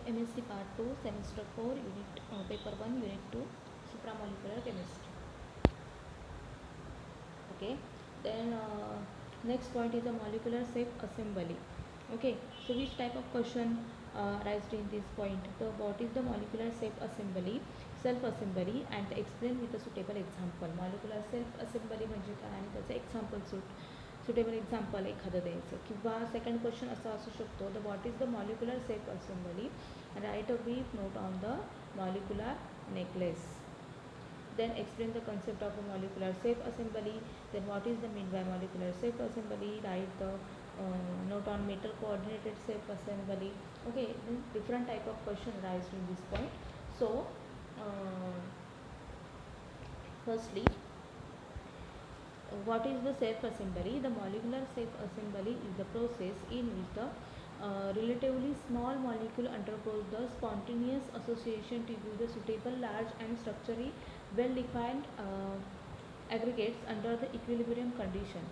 MSc Part 2, Semester 4, Unit Paper 1, Unit 2, Supramolecular Chemistry. Okay, then next point is the molecular self-assembly. Okay, so which type of question arised in this point? So what is the molecular self-assembly and explain with a suitable example. Molecular self-assembly म्हणजे काय आणि त्याचं example suitable example एखादं द्यायचं. किंवा second question असा असू शकतो, the what is the molecular self assembly, right a brief note on the molecular necklace. Then explain the concept of a molecular self assembly. Then what is the mean by molecular self assembly, write the note on metal coordinated self assembly. Okay, then different type of question arise in this point. So firstly, what is the self assembly? The molecular self assembly is the process in which the relatively small molecule undergoes the spontaneous association to give the suitable large and structurally well defined aggregates under the equilibrium condition.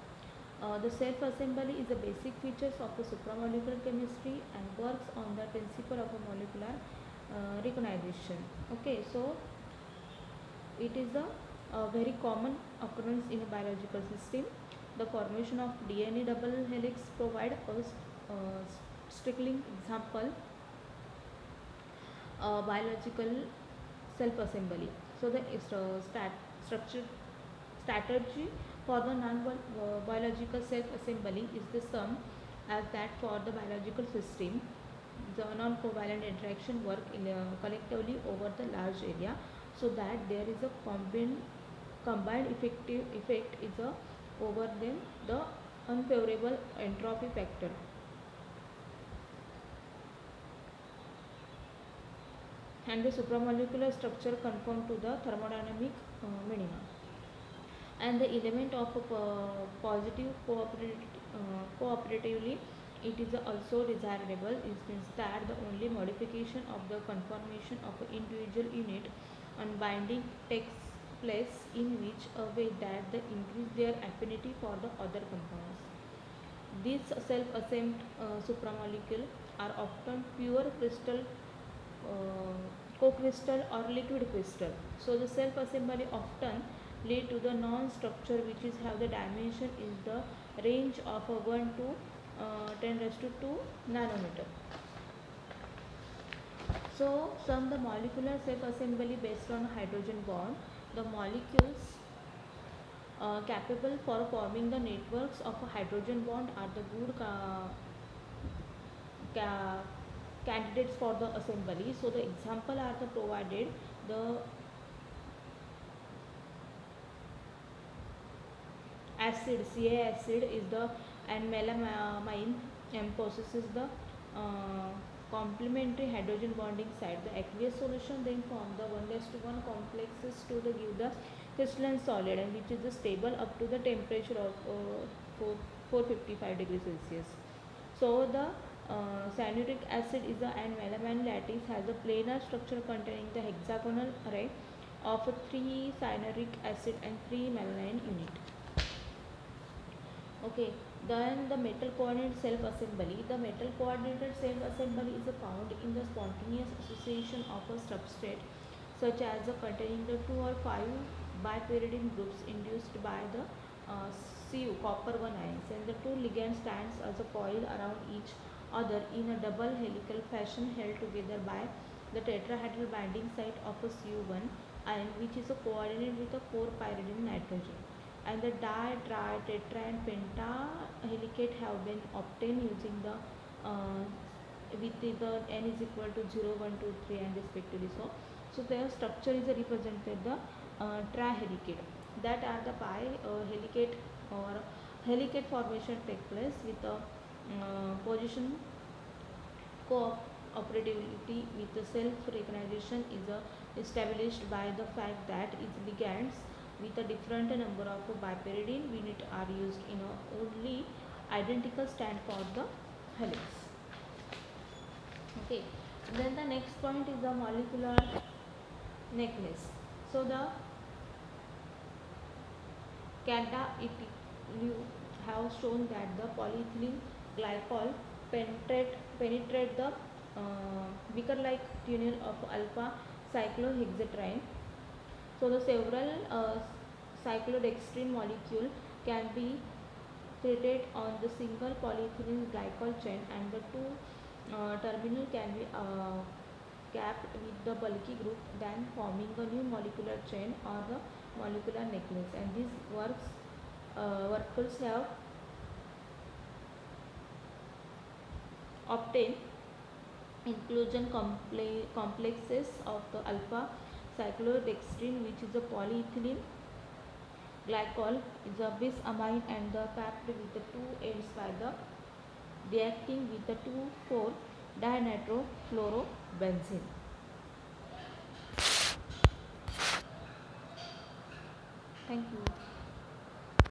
The self assembly is the basic features of the supramolecular chemistry and works on the principle of a molecular recognition. Okay, so it is a very common occurrence in a biological system. The formation of DNA double helix provide a striking example biological self-assembly. So the structure strategy for the non-biological self-assembly is the same as that for the biological system. The non-covalent interaction work collectively over the large area, so that there is a combined effective effect is over them the unfavorable entropy factor. And the supramolecular structure conform to the thermodynamic minima. And the element of positive cooperatively, it is also desirable. It means that the only modification of the conformation of an individual unit on binding takes place in which a way that they increase their affinity for the other compounds. These self-assembled supramolecule are often pure crystal, co-crystal or liquid crystal. So the self-assembly often lead to the non-structure, which is have the dimension in the range of 1 to 10 raised to 2 nanometer. So some the molecular self-assembly based on hydrogen bond. The molecules capable for forming the networks of a hydrogen bond are the good candidates for the assembly. So the example are the provided. The acid Ca acid is the and melamine and possesses the complementary hydrogen bonding site. The aqueous solution then form the 1:1 complexes to the give the crystalline solid, and which is the stable up to the temperature of 455 degrees Celsius. So the cyanuric acid is the and melamine lattice has a planar structure containing the hexagonal array of 3 cyanuric acid and 3 melamine unit. Okay, then the metal coordinate self assembly. The metal coordinated self assembly is found in the spontaneous association of a substrate such as containing the 2 or 5 bipyridine groups induced by the Cu copper 1 ions, and the two ligands stands as a coil around each other in a double helical fashion held together by the tetrahedral binding site of a Cu1 ion, which is a coordinate with a 4 pyridine nitrogen. And the di, tri, tetra and penta helicate have been obtained using the with the n is equal to 0, 1, 2, 3 and respectively. So their structure is represented the trihelicate. That are the pi helicate or helicate formation take place with a position cooperativity with the self-recognition is established by the fact that its ligands with a different number of bipyridine unit are used in a only identical stand for the helix. Okay, then the next point is the molecular necklace. So the Kanda you have shown that the polyethylene glycol penetrate the Beaker-like tunnel of alpha cyclohexatriene. So the several cyclodextrin molecule can be threaded on the single polyethylene glycol chain, and the two terminal can be capped with the bulky group, then forming a new molecular chain or the molecular necklace. And these workers have obtained inclusion complexes of the alpha cyclodextrin, which is a polyethylene glycol, is a bis amine, and the capped with the two ends by the reacting with the 2,4 dinitrofluorobenzene. Thank you.